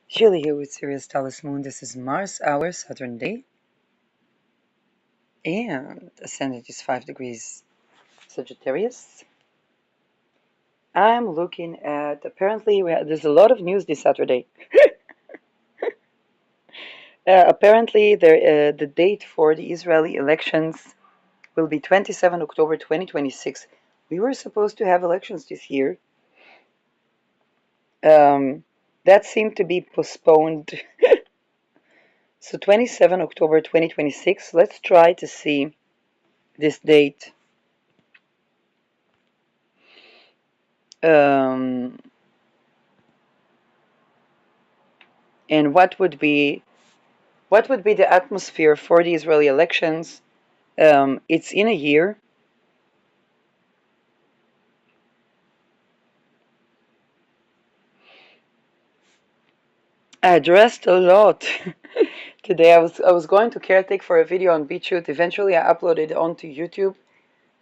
Julie here with Sirius Taurus Moon. This is Mars hour, Saturn day, and ascendant is 5 degrees Sagittarius. I'm looking at, apparently, there's a lot of news this Saturday. Apparently, the date for the Israeli elections will be 27 October 2026. We were supposed to have elections this year. That seemed to be postponed. So 27 October 2026. Let's try to see this date. And what would be the atmosphere for the Israeli elections? It's in a year. I dressed a lot today. I was going to caretake for a video on BitChute. Eventually, I uploaded it onto YouTube,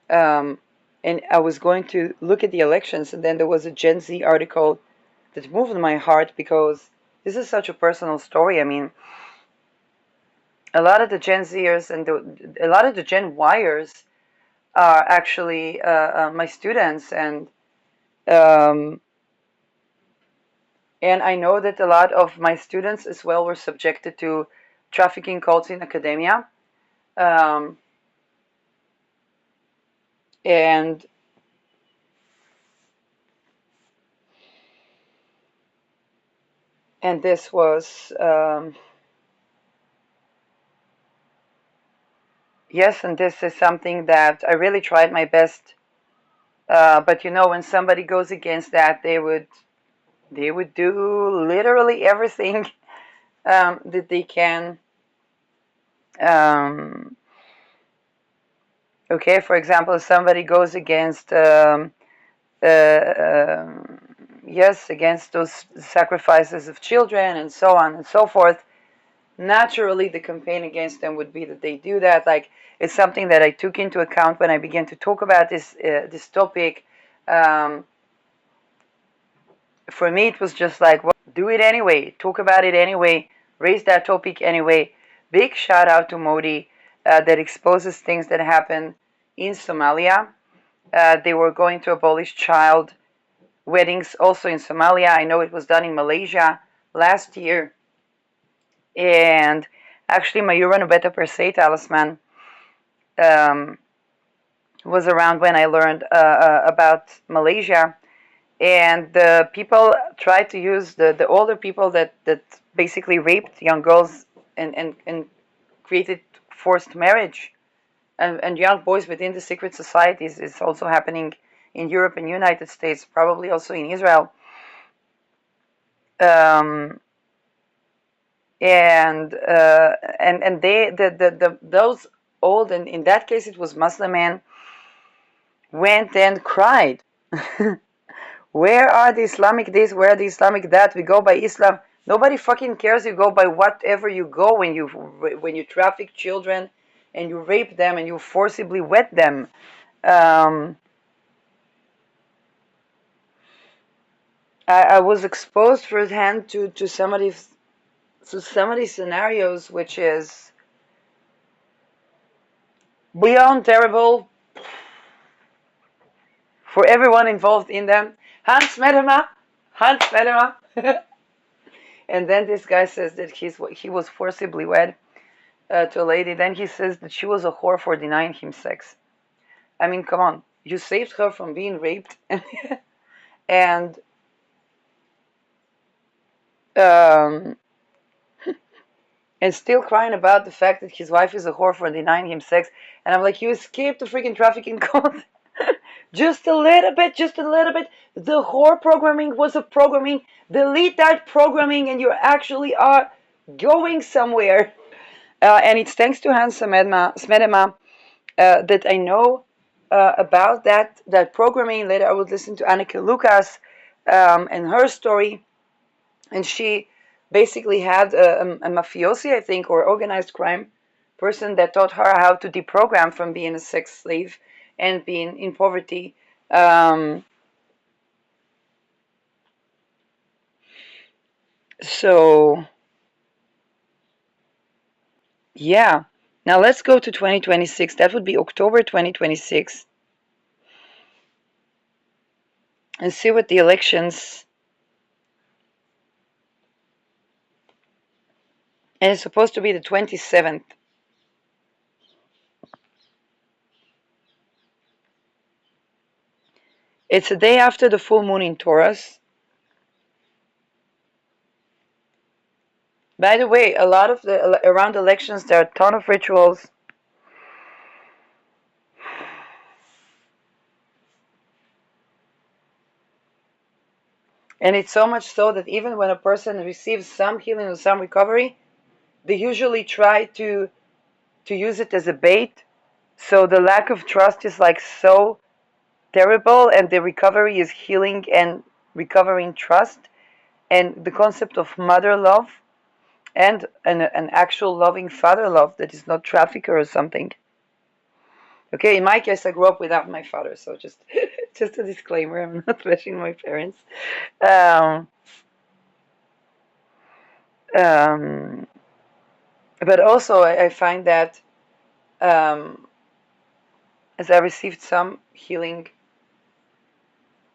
um, and I was going to look at the elections. And then there was a Gen Z article that moved my heart because this is such a personal story. I mean, a lot of the Gen Zers and a lot of the Gen Yers are actually my students, um, and I know that a lot of my students as well were subjected to trafficking cults in academia. Um, and and this was yes, and this is something that I really tried my best. But you know, when somebody goes against that, they would do literally everything that they can. Um, okay, for example, if somebody goes against yes, against those sacrifices of children and so on and so forth, naturally the campaign against them would be that they do that. Like, it's something that I took into account when I began to talk about this topic. Um, for me, it was just like, well, do it anyway, talk about it anyway, raise that topic anyway. Big shout out to Modi that exposes things that happen in Somalia. They were going to abolish child weddings also in Somalia. I know it was done in Malaysia last year. And actually, Mayura Nubeta Persei talisman um, was around when I learned about Malaysia. And the people tried to use the older people that basically raped young girls and created forced marriage and young boys within the secret societies. Is also happening in Europe and United States, probably also in Israel. Um, and they those old, and in that case it was Muslim men, went and cried. Where are the Islamic this? Where are the Islamic that? We go by Islam. Nobody fucking cares. You go by whatever you go when you traffic children and you rape them and you forcibly wed them. Um, I was exposed firsthand to some of these scenarios, which is beyond terrible for everyone involved in them. Hans Medema, Hans Medema. And then this guy says that he was forcibly wed to a lady. Then he says that she was a whore for denying him sex. I mean, come on. You saved her from being raped and um, and still crying about the fact that his wife is a whore for denying him sex. And I'm like, you escaped the freaking trafficking code. Just a little bit, just a little bit. The whore programming was a programming. Delete that programming and you actually are going somewhere. And it's thanks to Hans Smedema that I know about that programming. Later I would listen to Anneke Lucas and her story. And she basically had a mafiosi, I think, or organized crime person that taught her how to deprogram from being a sex slave and being in poverty. Um, So, yeah. Now let's go to 2026. That would be October 2026 and see what the elections. And it's supposed to be the 27th. It's a day after the full moon in Taurus. By the way, a lot of the around elections there are a ton of rituals. And it's so much so that even when a person receives some healing or some recovery, they usually try to use it as a bait. So the lack of trust is like so terrible, and the recovery is healing and recovering trust, and the concept of mother love and an actual loving father love that is not trafficker or something. Okay, in my case, I grew up without my father, so just just a disclaimer: I'm not bashing my parents. Um, um, but also, I find that um, as I received some healing,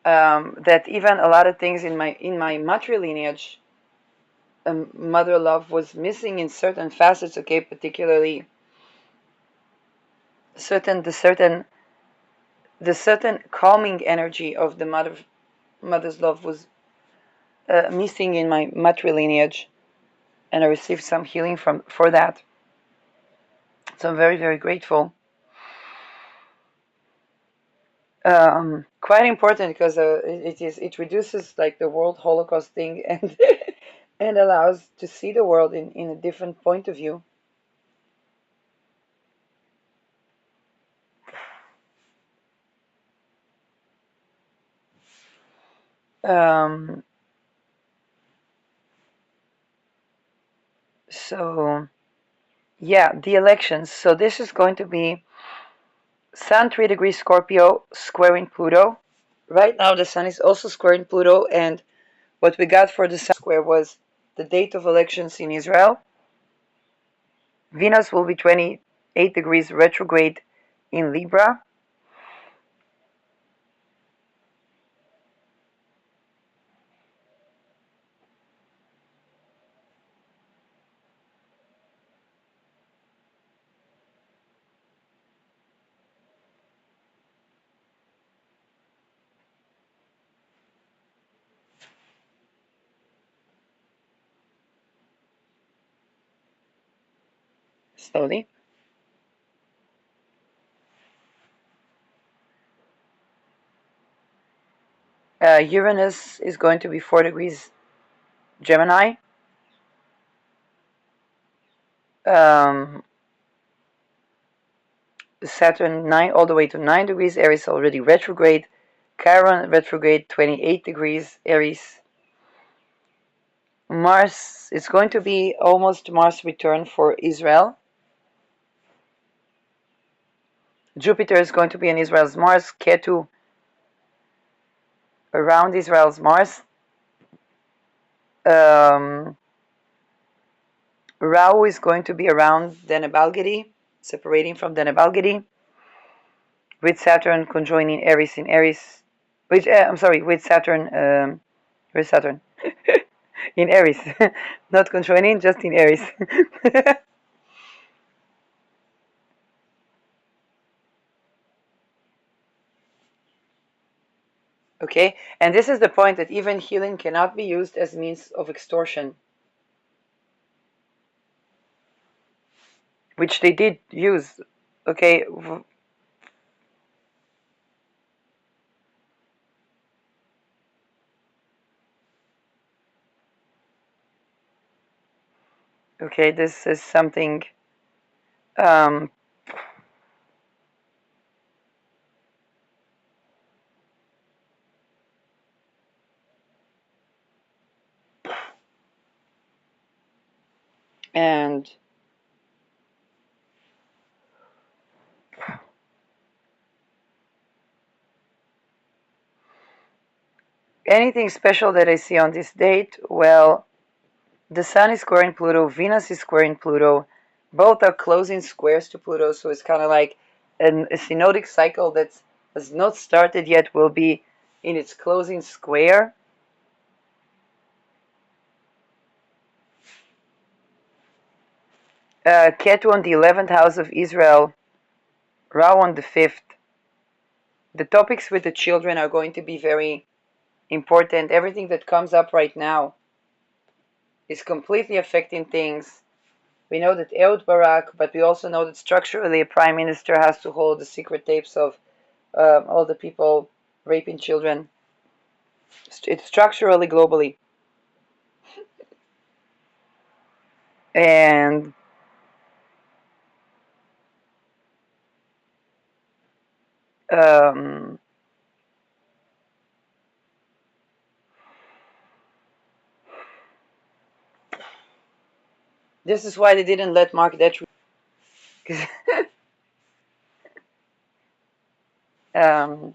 that even a lot of things in my matrilineage, mother love was missing in certain facets. Okay, particularly certain the certain calming energy of the mother's love was missing in my matrilineage, and I received some healing from for that. So I'm very very grateful. Quite important because it reduces like the world Holocaust thing and and allows to see the world in a different point of view. Um, so yeah, the elections. So this is going to be Sun 3 degrees Scorpio squaring Pluto. Right now the Sun is also squaring Pluto, and what we got for the Sun square was the date of elections in Israel. Venus will be 28 degrees retrograde in Libra. Slowly. Uranus is going to be 4 degrees Gemini. Um, Saturn 9 all the way to 9 degrees Aries already retrograde. Chiron retrograde 28 degrees Aries. Mars is going to be almost Mars return for Israel. Jupiter is going to be in Israel's Mars. Ketu around Israel's Mars. Um, Rahu is going to be around Denebalgedi, separating from Denebalgedi, with Saturn conjoining Aries in Aries. Which I'm sorry, with Saturn. Where's Saturn? In Aries, not conjoining, just in Aries. Okay, and this is the point that even healing cannot be used as means of extortion, which they did use. Okay, okay, this is something. Um, and anything special that I see on this date, well, The Sun is squaring Pluto, Venus is squaring Pluto. Both are closing squares to Pluto, so it's kind of like a synodic cycle that has not started yet, will be in its closing square. Ketu on the 11th house of Israel, Ra on the 5th. The topics with the children are going to be very important. Everything that comes up right now is completely affecting things. We know that Ehud Barak, but we also know that structurally a prime minister has to hold the secret tapes of all the people raping children. It's structurally globally. And um, this is why they didn't let Mark Detry. um,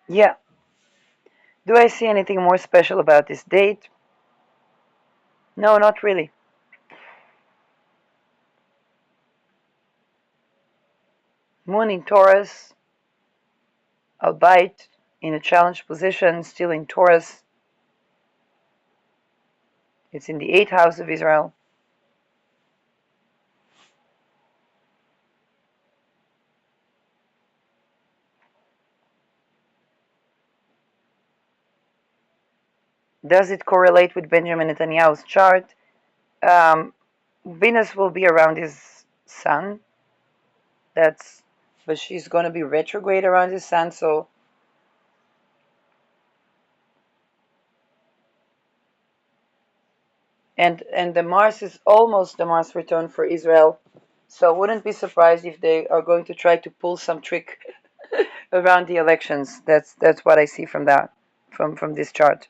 yeah. Do I see anything more special about this date? No, not really. Moon in Taurus, albeit in a challenged position, still in Taurus. It's in the 8th house of Israel. Does it correlate with Benjamin Netanyahu's chart? Um, Venus will be around his sun. But she's going to be retrograde around his sun, so. And the Mars is almost the Mars return for Israel, so I wouldn't be surprised if they are going to try to pull some trick around the elections. That's what I see from that, from this chart.